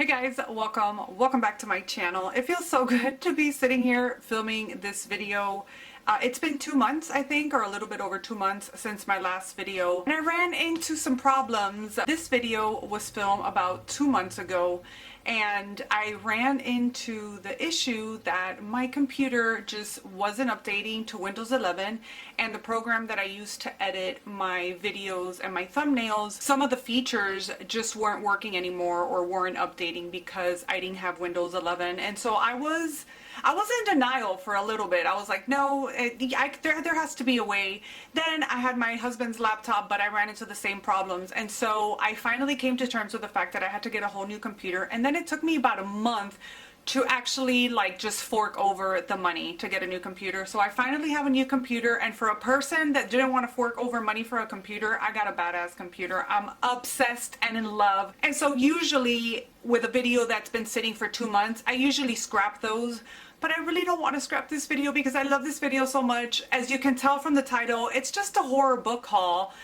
Hey guys, welcome back to my channel. It feels so good to be sitting here filming this video. It's been 2 months, I think, or a little bit over 2 months since my last video, and I ran into some problems. This video was filmed about 2 months ago, and I ran into the issue that my computer just wasn't updating to Windows 11, and the program that I used to edit my videos and my thumbnails, some of the features just weren't working anymore or weren't updating because I didn't have Windows 11. And so I was in denial for a little bit. I was like, no, there has to be a way. Then I had my husband's laptop, but I ran into the same problems. And so I finally came to terms with the fact that I had to get a whole new computer. And then it took me about a month to actually just fork over the money to get a new computer. So I finally have a new computer, and for a person that didn't want to fork over money for a computer, I got a badass computer. I'm obsessed and in love. And so usually with a video that's been sitting for 2 months, I usually scrap those. But I really don't want to scrap this video because I love this video so much. As you can tell from the title, it's just a horror book haul.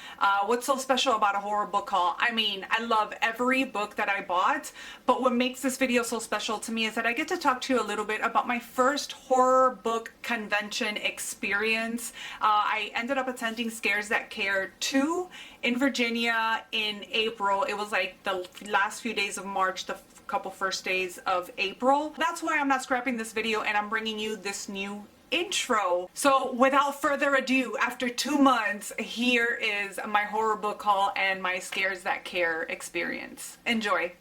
What's so special about a horror book haul? I mean, I love every book that I bought, but what makes this video so special to me is that I get to talk to you a little bit about my first horror book convention experience. I ended up attending Scares That Care 2 in Virginia in April. It was like the last few days of March, the couple first days of April. That's why I'm not scrapping this video and I'm bringing you this new intro. So without further ado, after 2 months, here is my horror book haul and my Scares That Care experience. Enjoy.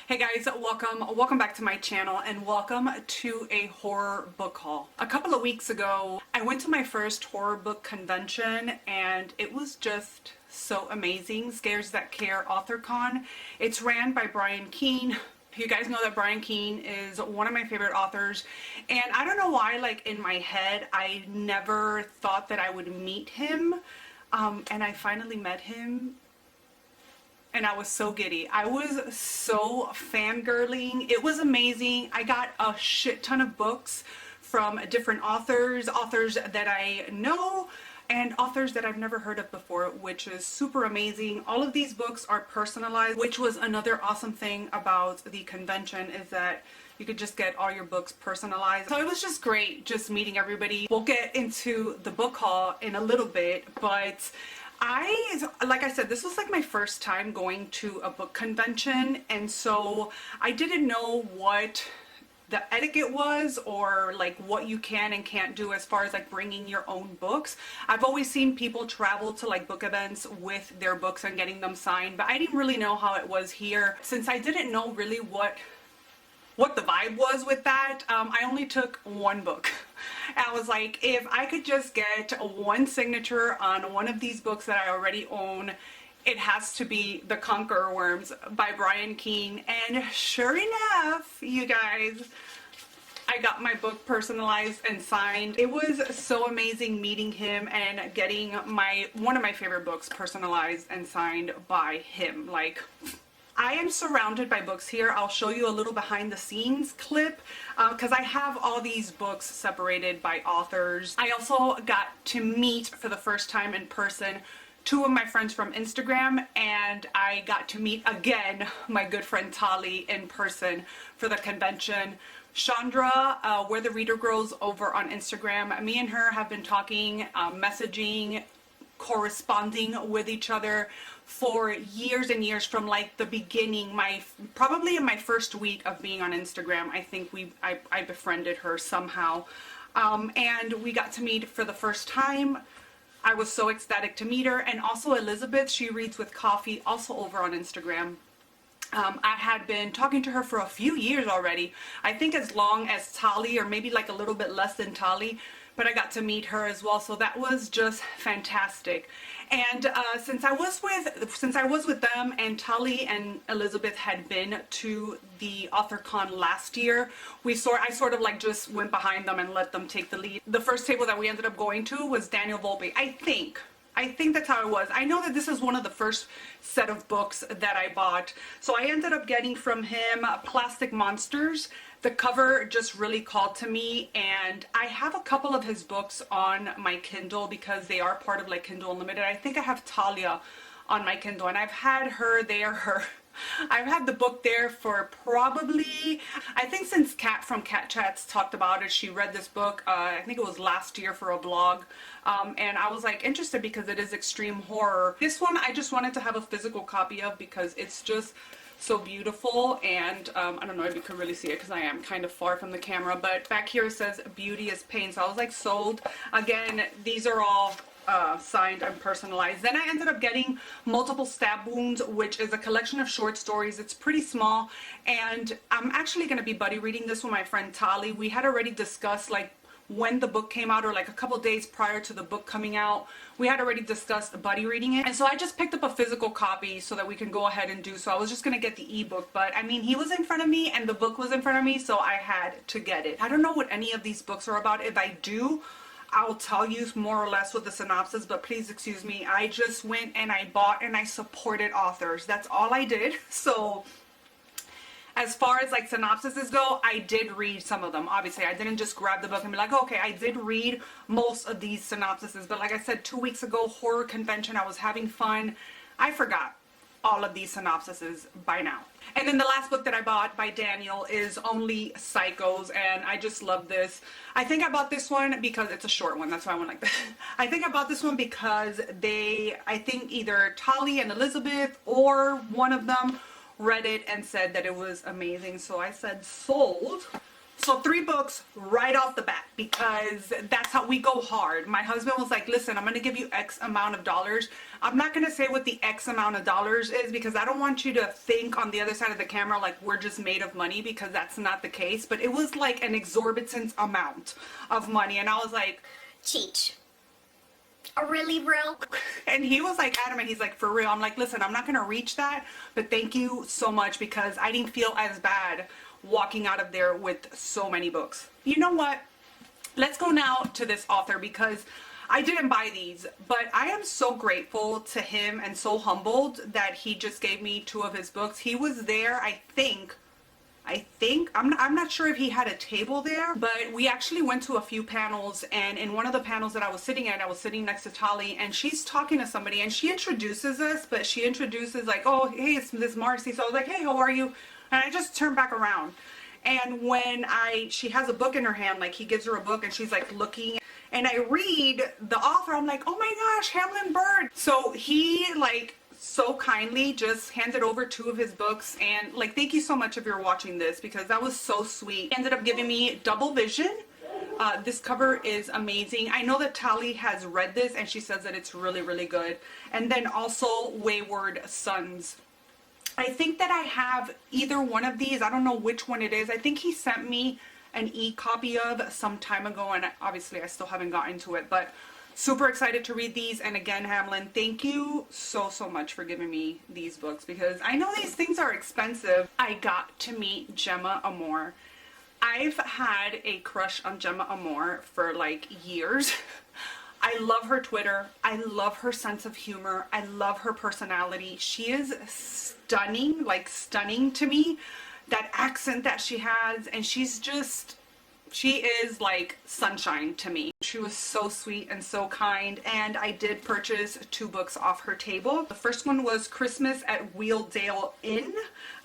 Hey guys, welcome back to my channel and welcome to a horror book haul. A couple of weeks ago, I went to my first horror book convention and it was just so amazing. Scares That Care Authorcon. It's ran by Brian Keene. You guys know that Brian Keene is one of my favorite authors, and I don't know why, in my head, I never thought that I would meet him, and I finally met him, and I was so giddy. I was so fangirling. It was amazing. I got a shit ton of books from different authors that I know, and authors that I've never heard of before, which is super amazing. All of these books are personalized, which was another awesome thing about the convention, is that you could just get all your books personalized. So it was just great just meeting everybody. We'll get into the book haul in a little bit, but like I said, this was my first time going to a book convention, and so I didn't know what the etiquette was, or what you can and can't do as far as bringing your own books. I've always seen people travel to book events with their books and getting them signed, but I didn't really know how it was here. Since I didn't know really what the vibe was with that, I only took one book. I was like, if I could just get one signature on one of these books that I already own, it has to be The Conqueror Worms by Brian Keene. And sure enough, you guys, I got my book personalized and signed. It was so amazing meeting him and getting one of my favorite books personalized and signed by him. I am surrounded by books here. I'll show you a little behind the scenes clip because I have all these books separated by authors. I also got to meet for the first time in person 2 of my friends from Instagram, and I got to meet again my good friend Tali in person for the convention. Chandra, Where the Reader Grows, over on Instagram. Me and her have been talking, messaging, corresponding with each other for years and years, from the beginning. Probably in my first week of being on Instagram, I think I befriended her somehow, and we got to meet for the first time. I was so ecstatic to meet her. And also Elizabeth, she reads with coffee, also over on Instagram. I had been talking to her for a few years already. I think as long as Tali, or maybe a little bit less than Tali, but I got to meet her as well. So that was just fantastic. And since I was with them, and Tali and Elizabeth had been to the Authorcon last year, I sort of just went behind them and let them take the lead. The first table that we ended up going to was Daniel Volpe, I think that's how it was. I know that this is one of the first set of books that I bought. So I ended up getting from him Plastic Monsters. The cover just really called to me, and I have a couple of his books on my Kindle because they are part of Kindle Unlimited. I think I have Talia on my Kindle, and I've had her there I've had the book there for probably, I think since Kat from Cat Chats talked about it, she read this book, I think it was last year for a blog, and I was like interested because it is extreme horror. This one I just wanted to have a physical copy of because it's just so beautiful, and I don't know if you can really see it because I am kind of far from the camera, but back here it says beauty is pain, so I was like sold. Again, these are all signed and personalized. Then I ended up getting Multiple Stab Wounds, which is a collection of short stories. It's pretty small, and I'm actually going to be buddy reading this with my friend Tali. We had already discussed like when the book came out, or like a couple days prior to the book coming out. We had already discussed buddy reading it, and so I just picked up a physical copy so that we can go ahead and do so. I was just gonna get the ebook, but I mean, he was in front of me and the book was in front of me, so I had to get it. I don't know what any of these books are about. If I do, I'll tell you more or less with the synopsis, but please excuse me. I just went and I bought and I supported authors. That's all I did. So as far as like synopsises go, I did read some of them. Obviously, I didn't just grab the book and be like, okay, I did read most of these synopsises. But like I said, 2 weeks ago, horror convention, I was having fun. I forgot all of these synopsises by now. And then the last book that I bought by Daniel is Only Psychos, and I just love this. I think I bought this one because it's a short one. That's why I went like that. I think I bought this one because I think either Tali and Elizabeth or one of them read it and said that it was amazing. So I said sold. So 3 books right off the bat, because that's how we go hard. My husband was like, listen, I'm going to give you X amount of dollars. I'm not going to say what the X amount of dollars is because I don't want you to think on the other side of the camera like we're just made of money, because that's not the case. But it was like an exorbitant amount of money. And I was like, Cheech. Really real? And he was like adamant. He's like, for real. I'm like, listen, I'm not going to reach that, but thank you so much, because I didn't feel as bad walking out of there with so many books. You know what? Let's go now to this author, because I didn't buy these, but I am so grateful to him and so humbled that he just gave me 2 of his books. He was there, I think, I'm not sure if he had a table there, but we actually went to a few panels, and in one of the panels that I was sitting at, I was sitting next to Tali, and she's talking to somebody, and she introduces us, but she introduces like, oh, hey, it's Miss Marcy. So I was like, hey, how are you? And I just turned back around, and when she has a book in her hand, like he gives her a book, and she's like looking, and I read the author, I'm like, oh my gosh, Hamelin Bird. So he like so kindly just handed over 2 of his books, and like, thank you so much if you're watching this, because that was so sweet. He ended up giving me Double Vision. This cover is amazing. I know that Tali has read this and she says that it's really, really good. And then also Wayward Sons. I think that I have either one of these. I don't know which one it is. I think he sent me an e-copy of some time ago, and obviously I still haven't gotten to it, but super excited to read these. And again, Hamelin, thank you so much for giving me these books, because I know these things are expensive. I got to meet Gemma Amor. I've had a crush on Gemma Amor for like years. I love her Twitter. I love her sense of humor. I love her personality. She is stunning, like stunning to me. That accent that she has, and she is like sunshine to me. She was so sweet and so kind, and I did purchase 2 books off her table. The first one was Christmas at Wheeldale Inn.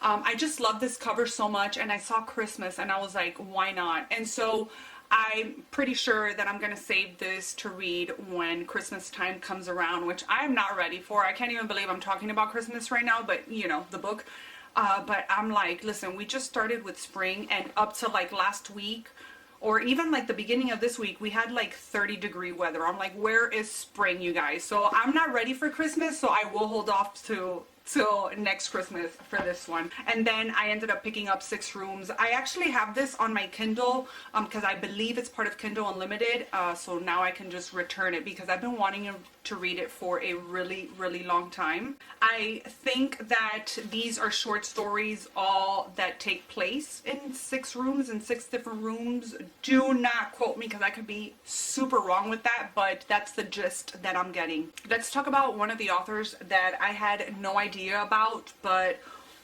I just love this cover so much, and I saw Christmas and I was like, why not? And so I'm pretty sure that I'm gonna save this to read when Christmas time comes around, which I'm not ready for. I can't even believe I'm talking about Christmas right now, but you know, the book. But I'm like, listen, we just started with spring, and up to like last week, or even like the beginning of this week, we had like 30-degree weather. I'm like, where is spring, you guys? So I'm not ready for Christmas, so I will hold off till next Christmas for this one. And then I ended up picking up 6 Rooms. I actually have this on my Kindle because I believe it's part of Kindle Unlimited, so now I can just return it, because I've been wanting to read it for a really long time. I think that these are short stories all that take place in 6 rooms, in 6 different rooms. Do not quote me, because I could be super wrong with that, but that's the gist that I'm getting. Let's talk about one of the authors that I had no idea about, but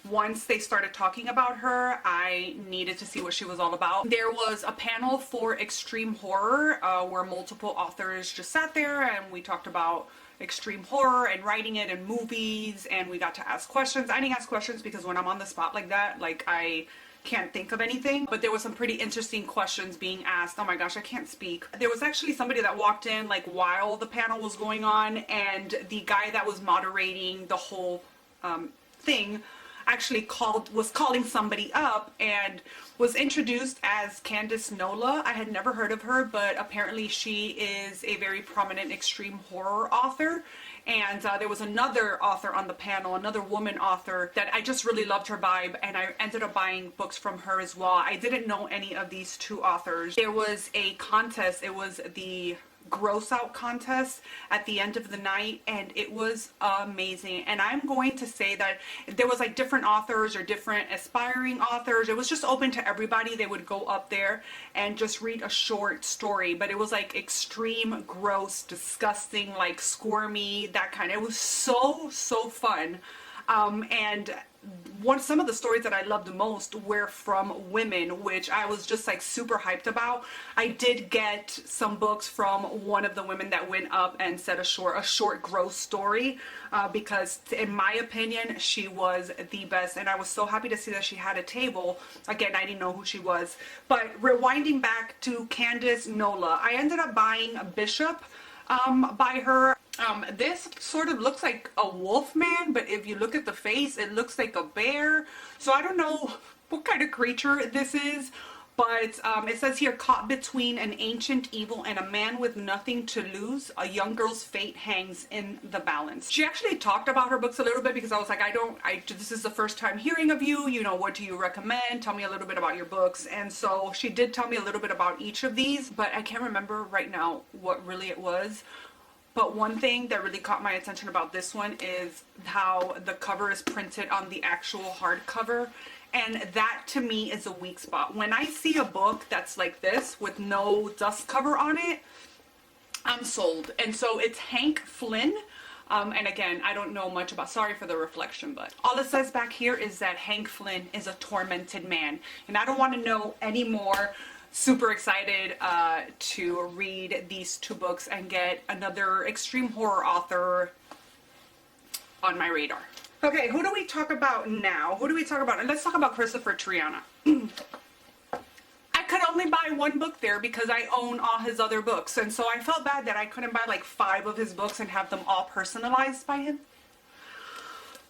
once they started talking about her, I needed to see what she was all about. There was a panel for extreme horror where multiple authors just sat there, and we talked about extreme horror and writing it in movies, and we got to ask questions. I didn't ask questions because when I'm on the spot like that, like I can't think of anything, but there was some pretty interesting questions being asked. Oh my gosh, I can't speak. There was actually somebody that walked in like while the panel was going on, and the guy that was moderating the whole thing actually was calling somebody up and was introduced as Candace Nola. I had never heard of her, but apparently she is a very prominent extreme horror author. And there was another author on the panel, another woman author, that I just really loved her vibe, and I ended up buying books from her as well. I didn't know any of these two authors. There was a contest. It was the gross out contest at the end of the night, and it was amazing. And I'm going to say that there was like different authors or different aspiring authors. It was just open to everybody. They would go up there and just read a short story, but it was like extreme, gross, disgusting, like squirmy, that kind. It was so fun. And some of the stories that I loved the most were from women, which I was just like super hyped about. I did get some books from one of the women that went up and said a short gross story, because in my opinion she was the best, and I was so happy to see that she had a table. Again, I didn't know who she was, but rewinding back to Candace Nola, I ended up buying Bishop by her. This sort of looks like a wolf man, but if you look at the face, it looks like a bear. So I don't know what kind of creature this is, but it says here, caught between an ancient evil and a man with nothing to lose, a young girl's fate hangs in the balance. She actually talked about her books a little bit, because I was like, this is the first time hearing of you, you know, what do you recommend? Tell me a little bit about your books. And so she did tell me a little bit about each of these, but I can't remember right now what really it was. But one thing that really caught my attention about this one is how the cover is printed on the actual hardcover. And that to me is a weak spot. When I see a book that's like this with no dust cover on it, I'm sold. And so it's Hank Flynn. And again, I don't know much about, sorry for the reflection, but all it says back here is that Hank Flynn is a tormented man. And I don't want to know any more. Super excited to read these two books and get another extreme horror author on my radar. Okay, who do we talk about now? Who do we talk about? And let's talk about Kristopher Triana. I could only buy one book there because I own all his other books, and so I felt bad that I couldn't buy like 5 of his books and have them all personalized by him.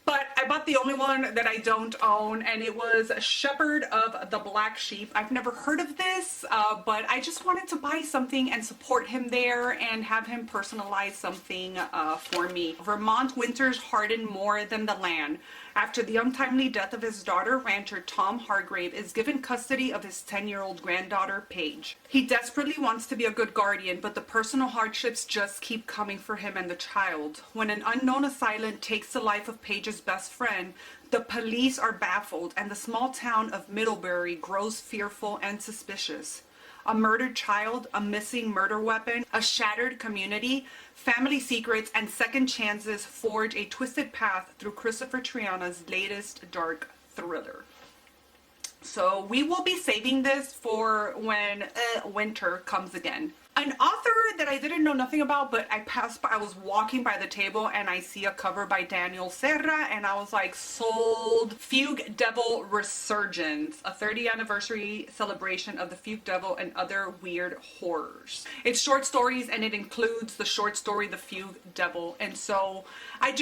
But I bought the only one that I don't own, and it was Shepherd of the Black Sheep. I've never heard of this, but I just wanted to buy something and support him there and have him personalize something for me. Vermont winters harden more than the land. After the untimely death of his daughter, rancher Tom Hargrave is given custody of his 10-year-old granddaughter, Paige. He desperately wants to be a good guardian, but the personal hardships just keep coming for him and the child. When an unknown assailant takes the life of Paige's best friend, the police are baffled, and the small town of Middlebury grows fearful and suspicious. A murdered child, a missing murder weapon, a shattered community, family secrets, and second chances forge a twisted path through Kristopher Triana's latest dark thriller. So we will be saving this for when winter comes again. An author that I didn't know nothing about, but I was walking by the table and I see a cover by Daniel Serra, and I was like, sold. Fugue Devil Resurgence, a 30th anniversary celebration of the Fugue Devil and other weird horrors. It's short stories, and it includes the short story The Fugue Devil. And so I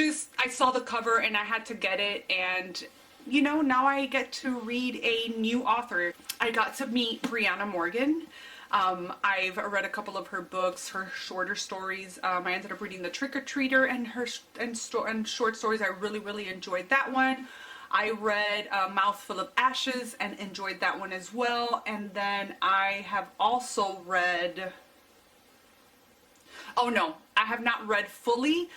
saw the cover and I had to get it, and you know, now I get to read a new author. I got to meet Briana Morgan. I've read a couple of her books, her shorter stories. I ended up reading The Trick-or-Treater and short stories. I really enjoyed that one. I read Mouthful of Ashes and enjoyed that one as well. And then I have also read, oh no, I have not read fully,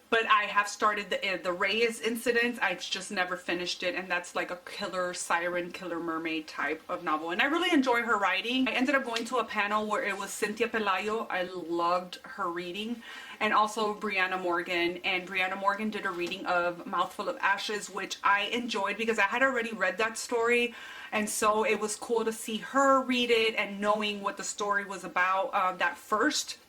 but I have started the Reyes Incident. I just never finished it, and that's like a killer siren, killer mermaid type of novel. And I really enjoy her writing. I ended up going to a panel where it was Cynthia Pelayo. I loved her reading. And also Briana Morgan. And Briana Morgan did a reading of Mouthful of Ashes, which I enjoyed because I had already read that story. And so it was cool to see her read it and knowing what the story was about that first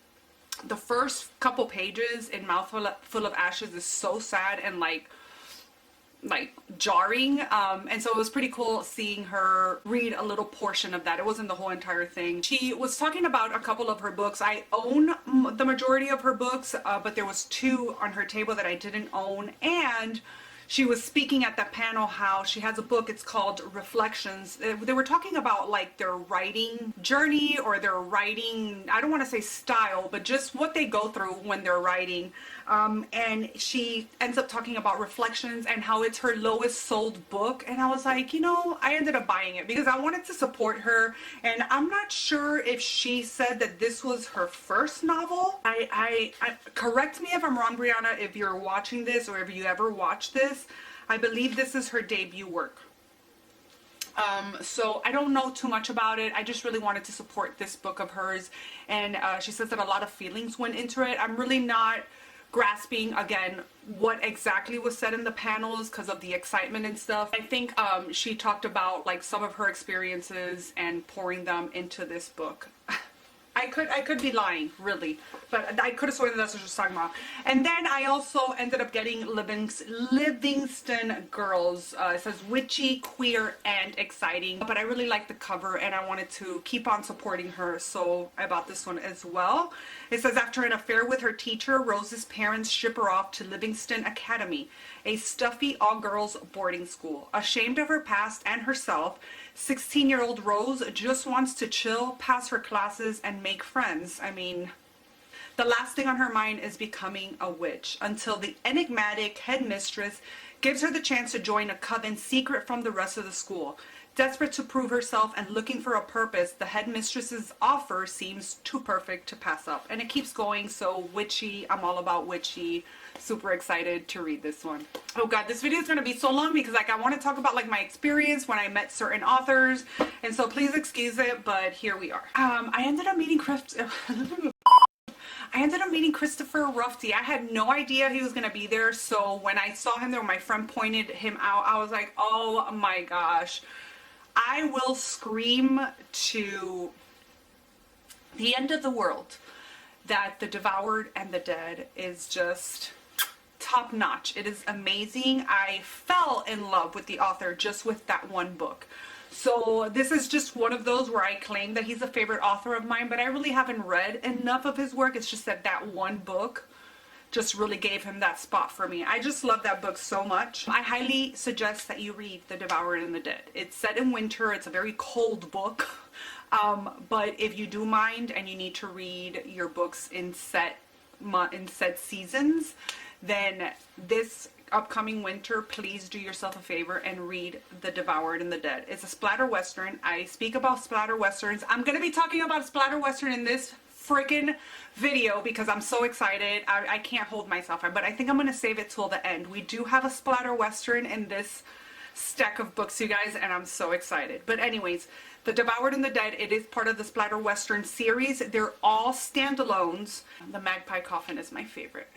the first couple pages in Mouthful Full of Ashes is so sad and like jarring, and so it was pretty cool seeing her read a little portion of that. It wasn't the whole entire thing. She was talking about a couple of her books. I own the majority of her books, but there was 2 on her table that I didn't own, and she was speaking at that panel how she has a book, it's called Reflections. They were talking about like their writing journey or their writing, I don't want to say style, but just what they go through when they're writing. And she ends up talking about Reflections and how it's her lowest sold book. And I was like, you know, I ended up buying it because I wanted to support her. And I'm not sure if she said that this was her first novel. I correct me if I'm wrong, Briana, if you're watching this or if you ever watched this. I believe this is her debut work. So I don't know too much about it. I just really wanted to support this book of hers. And she says that a lot of feelings went into it. I'm really not grasping, again, what exactly was said in the panels because of the excitement and stuff. I think she talked about like some of her experiences and pouring them into this book. I could be lying, really, but I could have sworn that's what she was talking about. And then I also ended up getting Livingston Girls. It says witchy, queer, and exciting. But I really like the cover, and I wanted to keep on supporting her, so I bought this one as well. It says, after an affair with her teacher, Rose's parents ship her off to Livingston Academy, a stuffy all-girls boarding school. Ashamed of her past and herself, 16-year-old Rose just wants to chill, pass her classes, and make friends. I mean, the last thing on her mind is becoming a witch, until the enigmatic headmistress gives her the chance to join a coven secret from the rest of the school. Desperate to prove herself and looking for a purpose, the headmistress's offer seems too perfect to pass up. And it keeps going, so witchy. I'm all about witchy. Super excited to read this one. Oh god, this video is going to be so long because like I want to talk about like my experience when I met certain authors, and so please excuse it, but here we are. I ended up meeting Kristopher Rufty. I had no idea he was going to be there, so when I saw him there, my friend pointed him out, I was like, oh my gosh. I will scream to the end of the world that The Devoured and the Dead is just top notch. It is amazing. I fell in love with the author just with that one book. So this is just one of those where I claim that he's a favorite author of mine, but I really haven't read enough of his work. It's just that that one book just really gave him that spot for me. I just love that book so much. I highly suggest that you read The Devoured and the Dead. It's set in winter. It's a very cold book. But if you do mind and you need to read your books in set seasons, then this upcoming winter, please do yourself a favor and read The Devoured and the Dead. It's a splatter western. I speak about splatter westerns. I'm going to be talking about a splatter western in this freaking video because I'm so excited. I can't hold myself, but I think I'm going to save it till the end. We do have a splatter western in this stack of books, you guys, and I'm so excited. But anyways, The Devoured and the Dead, it is part of the splatter western series. They're all standalones. The Magpie Coffin is my favorite.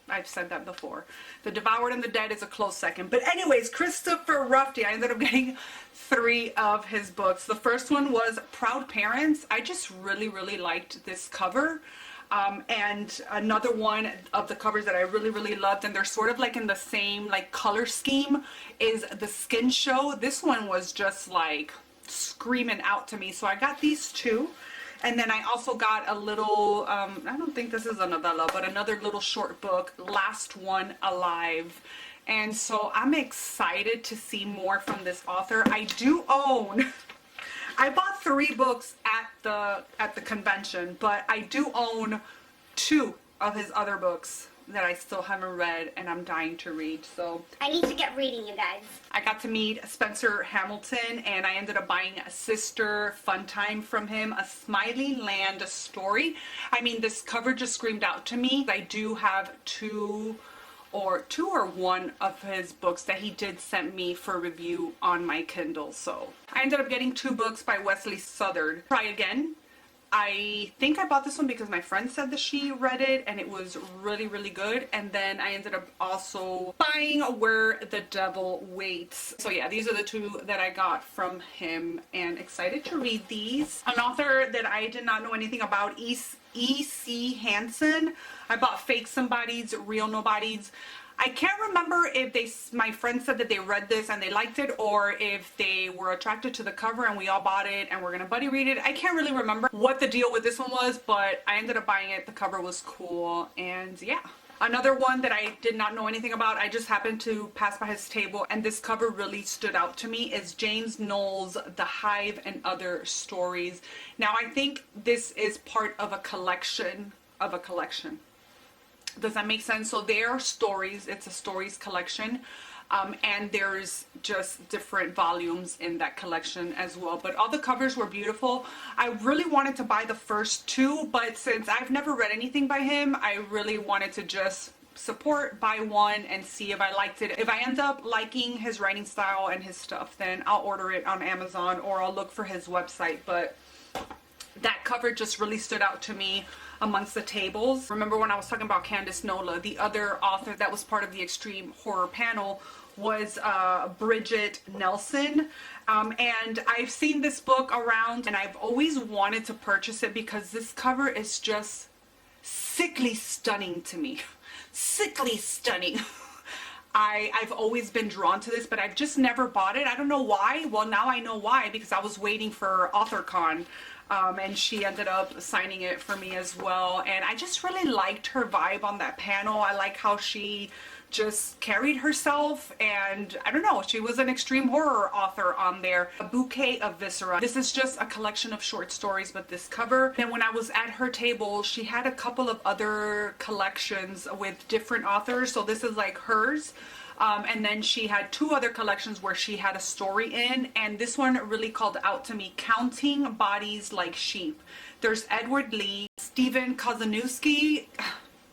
I've said that before. The Devoured and the Dead is a close second. But anyways, Kristopher Rufty, I ended up getting 3 of his books. The first one was Proud Parents. I just really, really liked this cover. And another one of the covers that I really, really loved, and they're sort of like in the same like color scheme, is The Skin Show. This one was just like screaming out to me. So I got these 2. And then I also got a little, I don't think this is a novella, but another little short book, Last One Alive. And so I'm excited to see more from this author. I do own, I bought 3 books at the convention, but I do own 2 of his other books that I still haven't read and I'm dying to read. So I need to get reading, you guys. I got to meet Spencer Hamilton, and I ended up buying a Sister Fun Time from him, A Smiley Land Story. I mean, this cover just screamed out to me. I do have two or one of his books that he did send me for review on my Kindle. So I ended up getting 2 books by Wesley Southard. Try Again. I think I bought this one because my friend said that she read it and it was really, really good. And then I ended up also buying Where the Devil Waits. So yeah, these are the two that I got from him and excited to read these. An author that I did not know anything about, E.C.Hanson. I bought Fake Somebodies, Real Nobodies. I can't remember if my friend said that they read this and they liked it, or if they were attracted to the cover and we all bought it and we're gonna buddy read it. I can't really remember what the deal with this one was, but I ended up buying it. The cover was cool, and yeah. Another one that I did not know anything about, I just happened to pass by his table and this cover really stood out to me, is James Noll's The Hive and Other Stories. Now I think this is part of a collection of a collection. Does that make sense? So there are stories, it's a stories collection, and there's just different volumes in that collection as well. But all the covers were beautiful. I really wanted to buy the first two, but since I've never read anything by him, I really wanted to just support, buy one, and see if I liked it. If I end up liking his writing style and his stuff, then I'll order it on Amazon or I'll look for his website. But that cover just really stood out to me amongst the tables. Remember when I was talking about Candace Nola, the other author that was part of the extreme horror panel was Bridgett Nelson. And I've seen this book around and I've always wanted to purchase it because this cover is just sickly stunning to me. Sickly stunning. I've always been drawn to this, but I've just never bought it. I don't know why. Well, now I know why, because I was waiting for Authorcon. And she ended up signing it for me as well. And I just really liked her vibe on that panel. I like how she just carried herself, and I don't know, she was an extreme horror author on there. A Bouquet of Viscera. This is just a collection of short stories, but this cover. And when I was at her table, she had a couple of other collections with different authors. So this is like hers. And then she had two other collections where she had a story in, and this one really called out to me, Counting Bodies Like Sheep. There's Edward Lee, Stephen Kozeniewski,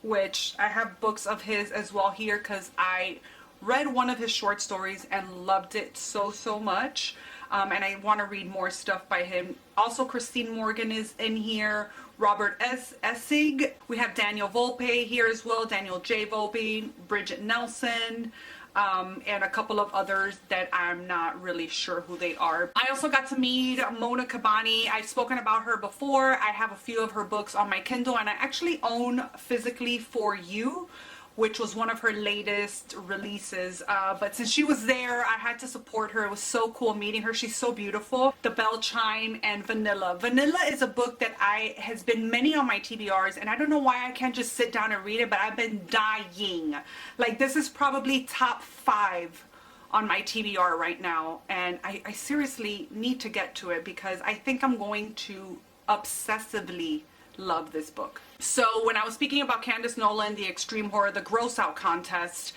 which I have books of his as well here because I read one of his short stories and loved it so much. And I want to read more stuff by him. Also, Christine Morgan is in here. Robert Essig. We have J Volpe here as well. Daniel J Volpe, Bridgett Nelson, and a couple of others that I'm not really sure who they are. I also got to meet Mona Kabbani. I've spoken about her before. I have a few of her books on my Kindle, and I actually own Physically For You, which was one of her latest releases. But since she was there, I had to support her. It was so cool meeting her. She's so beautiful. The Bell Chime and Vanilla. Vanilla is a book that has been many on my TBRs, and I don't know why I can't just sit down and read it, but I've been dying. Like, this is probably top 5 on my TBR right now, and I seriously need to get to it because I think I'm going to obsessively love this book. So when I was speaking about Candace Nola and the extreme horror, the gross out contest,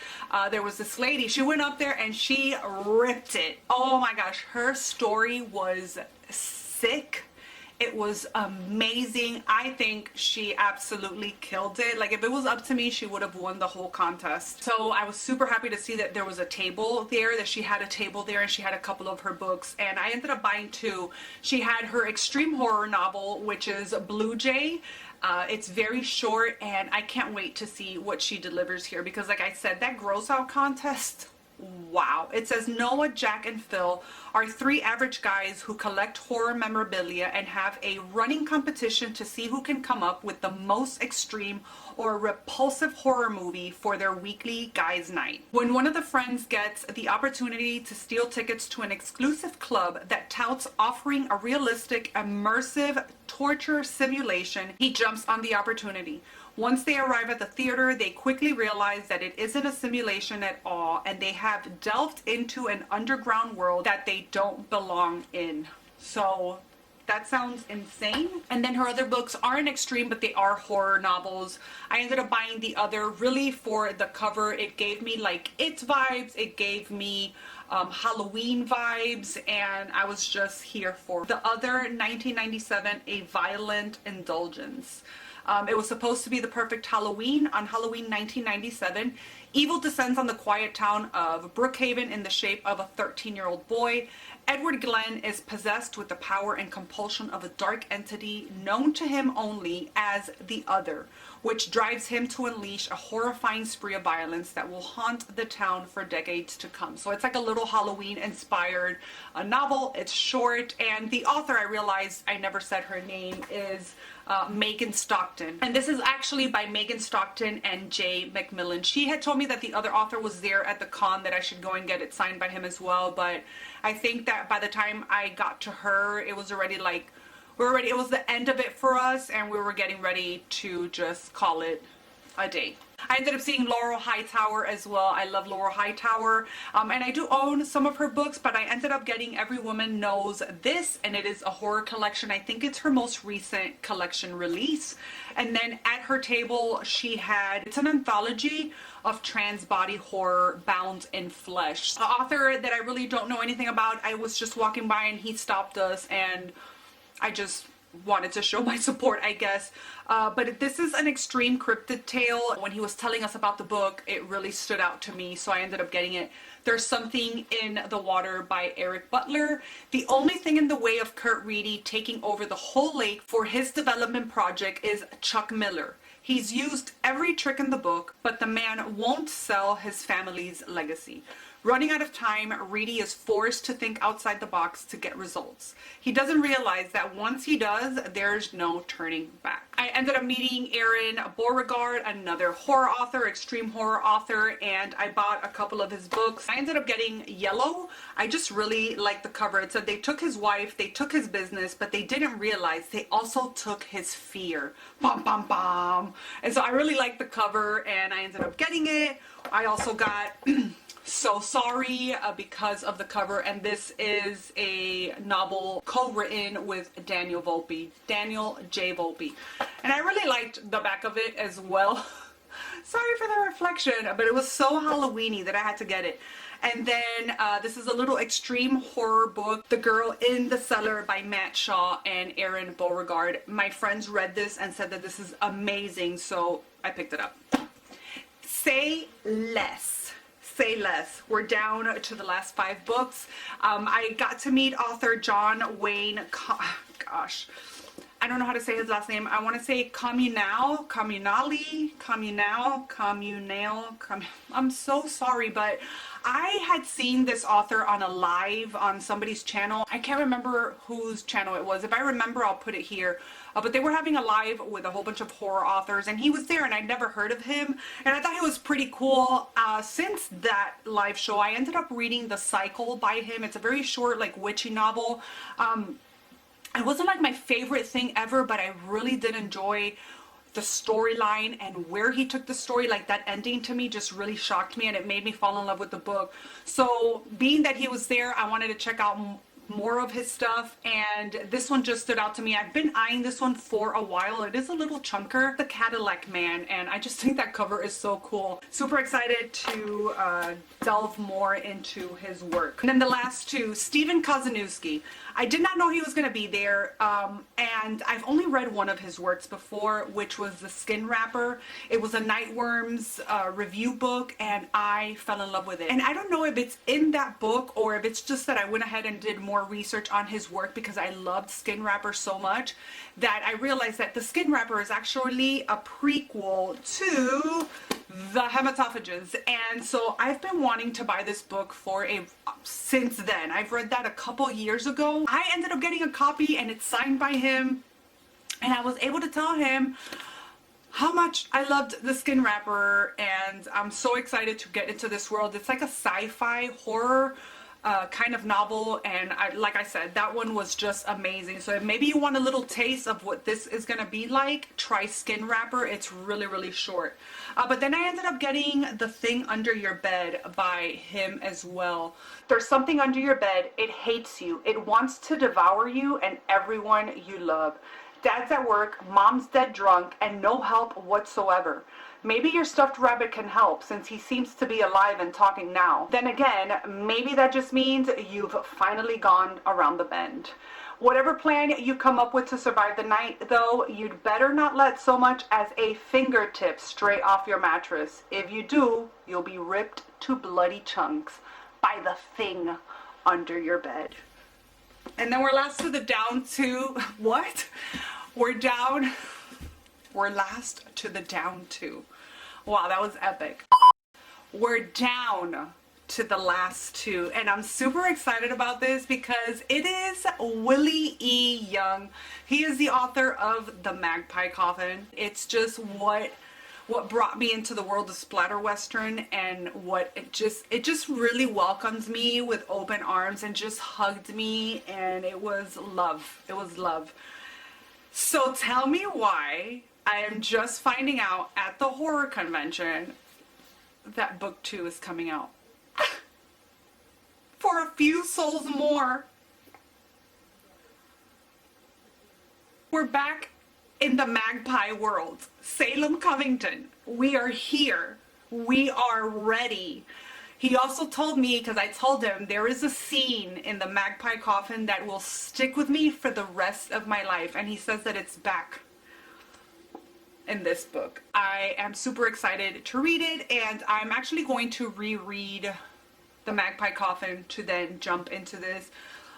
there was this lady, she went up there and she ripped it. Oh my gosh, her story was sick. It was amazing. I think she absolutely killed it. Like, if it was up to me, she would have won the whole contest. So I was super happy to see that there was a table there, that she had a table there and she had a couple of her books, and I ended up buying 2. She had her extreme horror novel, which is Blue Jay. It's very short, and I can't wait to see what she delivers here because, like I said, that gross out contest, wow. It says Noah, Jack, and Phil are 3 average guys who collect horror memorabilia and have a running competition to see who can come up with the most extreme or repulsive horror movie for their weekly guys' night. When one of the friends gets the opportunity to steal tickets to an exclusive club that touts offering a realistic, immersive torture simulation, he jumps on the opportunity. Once they arrive at the theater, they quickly realize that it isn't a simulation at all, and they have delved into an underground world that they don't belong in. So that sounds insane. And then her other books aren't extreme, but they are horror novels. I ended up buying the other really for the cover. It gave me like It vibes. It gave me Halloween vibes, and I was just here for the other. 1997, A Violent Indulgence. It was supposed to be the perfect Halloween. On Halloween 1997, evil descends on the quiet town of Brookhaven in the shape of a 13-year-old boy. Edward Glenn is possessed with the power and compulsion of a dark entity known to him only as the Other, which drives him to unleash a horrifying spree of violence that will haunt the town for decades to come. So it's like a little Halloween inspired novel. It's short, and the author, I realized I never said her name, is Megan Stockton. And this is actually by Megan Stockton and J McMillan. She had told me that the other author was there at the con, that I should go and get it signed by him as well, but I think that by the time I got to her, it was already like, it was the end of it for us, and we were getting ready to just call it a day. I ended up seeing Laurel Hightower as well. I love Laurel Hightower, and I do own some of her books, but I ended up getting Every Woman Knows This, and it is a horror collection. I think it's her most recent collection release. And then at her table she had, it's an anthology of trans body horror bound in flesh. The author that I really don't know anything about, I was just walking by and he stopped us, and I just wanted to show my support, I guess. But this is an extreme cryptid tale. When he was telling us about the book, it really stood out to me, so I ended up getting it. There's Something in the Water by Eric Butler. The only thing in the way of Kurt Reedy taking over the whole lake for his development project is Chuck Miller. He's used every trick in the book, but the man won't sell his family's legacy. Running out of time, Reedy is forced to think outside the box to get results. He doesn't realize that once he does, there's no turning back. I ended up meeting Aaron Beauregard, another horror author, extreme horror author, and I bought a couple of his books. I ended up getting Yellow. I just really liked the cover. It said they took his wife, they took his business, but they didn't realize they also took his fear. Bum, bum, bum. And so I really liked the cover, and I ended up getting it. I also got So Sorry because of the cover, and this is a novel co-written with Daniel J Volpe, and I really liked the back of it as well. Sorry for the reflection, but it was so Halloweeny that I had to get it. And then this is a little extreme horror book, The Girl in the Cellar by Matt Shaw and Aaron Beauregard. My friends read this and said that this is amazing, so I picked it up. Say Less. Say Less. We're down to the last 5 books. I got to meet author John Wayne, gosh, I don't know how to say his last name. I want to say Comunale. I'm so sorry, but I had seen this author on a live on somebody's channel. I can't remember whose channel it was. If I remember, I'll put it here. But they were having a live with a whole bunch of horror authors, and he was there, and I'd never heard of him, and I thought it was pretty cool. Since that live show, I ended up reading The Cycle by him. It's a very short, like, witchy novel. It wasn't like my favorite thing ever, but I really did enjoy the storyline and where he took the story. Like, that ending to me just really shocked me, and it made me fall in love with the book. So being that he was there, I wanted to check out more of his stuff, and this one just stood out to me. I've been eyeing this one for a while. It is a little chunker, The Cadillac Man, and I just think that cover is so cool. Super excited to delve more into his work. And then the last 2, Stephen Kozeniewski. I did not know he was going to be there, and I've only read one of his works before, which was The Skin Wrapper. It was a Nightworms review book, and I fell in love with it. And I don't know if it's in that book or if it's just that I went ahead and did more research on his work, because I loved Skin Wrapper so much that I realized that The Skin Wrapper is actually a prequel to The Hematophages. And so I've been wanting to buy this book since then. I've read that a couple years ago. I ended up getting a copy, and it's signed by him, and I was able to tell him how much I loved The Skin Wrapper, and I'm so excited to get into this world. It's like a sci-fi horror kind of novel, and like I said, that one was just amazing. So if maybe you want a little taste of what this is gonna be like, try Skin Wrapper. It's really, really short. But then I ended up getting The Thing Under Your Bed by him as well. There's something under your bed. It hates you. It wants to devour you and everyone you love. Dad's at work, mom's dead drunk, and no help whatsoever. Maybe your stuffed rabbit can help, since he seems to be alive and talking now. Then again, maybe that just means you've finally gone around the bend. Whatever plan you come up with to survive the night, though, you'd better not let so much as a fingertip stray off your mattress. If you do, you'll be ripped to bloody chunks by the thing under your bed. And then we're last to the down to, what? We're last to the down to. Wow, that was epic. We're down to the last two, and I'm super excited about this because it is Willie E. Young. He is the author of The Magpie Coffin. It's just what brought me into the world of splatter western, and what it just really welcomes me with open arms and just hugged me, and it was love. It was love. So tell me why I am just finding out at the horror convention that book 2 is coming out. For a few souls more. We're back in the magpie world. Salem Covington. We are here. We are ready. He also told me, because I told him, there is a scene in the Magpie Coffin that will stick with me for the rest of my life. And he says that it's back in this book. I am super excited to read it, and I'm actually going to reread the Magpie Coffin to then jump into this.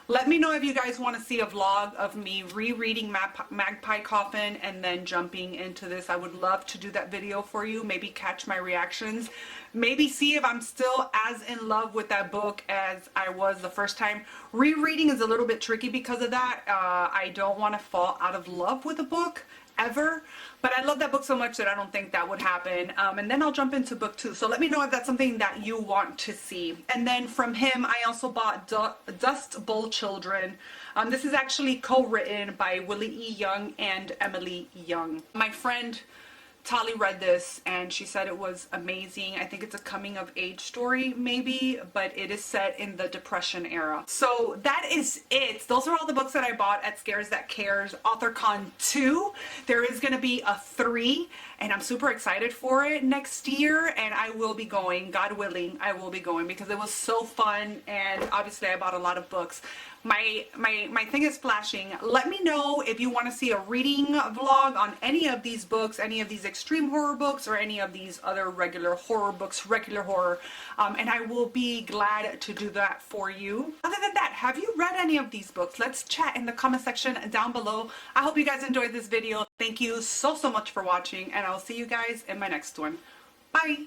Let me know if you guys want to see a vlog of me rereading Magpie Coffin and then jumping into this. I would love to do that video for you. Maybe catch my reactions. Maybe see if I'm still as in love with that book as I was the first time. Rereading is a little bit tricky because of that. I don't want to fall out of love with a book ever, but I love that book so much that I don't think that would happen. And then I'll jump into book 2. So let me know if that's something that you want to see. And then from him, I also bought Dust Bowl Children. This is actually co-written by Willie E. Young and Emily Young. My friend Tali read this and she said it was amazing. I think it's a coming of age story maybe, but it is set in the Depression era. So that is it. Those are all the books that I bought at Scares That Cares Authorcon 2. There is going to be a 3 and I'm super excited for it next year, and I will be going, God willing, I will be going because it was so fun, and obviously I bought a lot of books. My thing is flashing. Let me know if you want to see a reading vlog on any of these books, any of these extreme horror books, or any of these other regular horror books, regular horror, and I will be glad to do that for you. Other than that, have you read any of these books? Let's chat in the comment section down below. I hope you guys enjoyed this video. Thank you so much for watching, and I'll see you guys in my next one. Bye!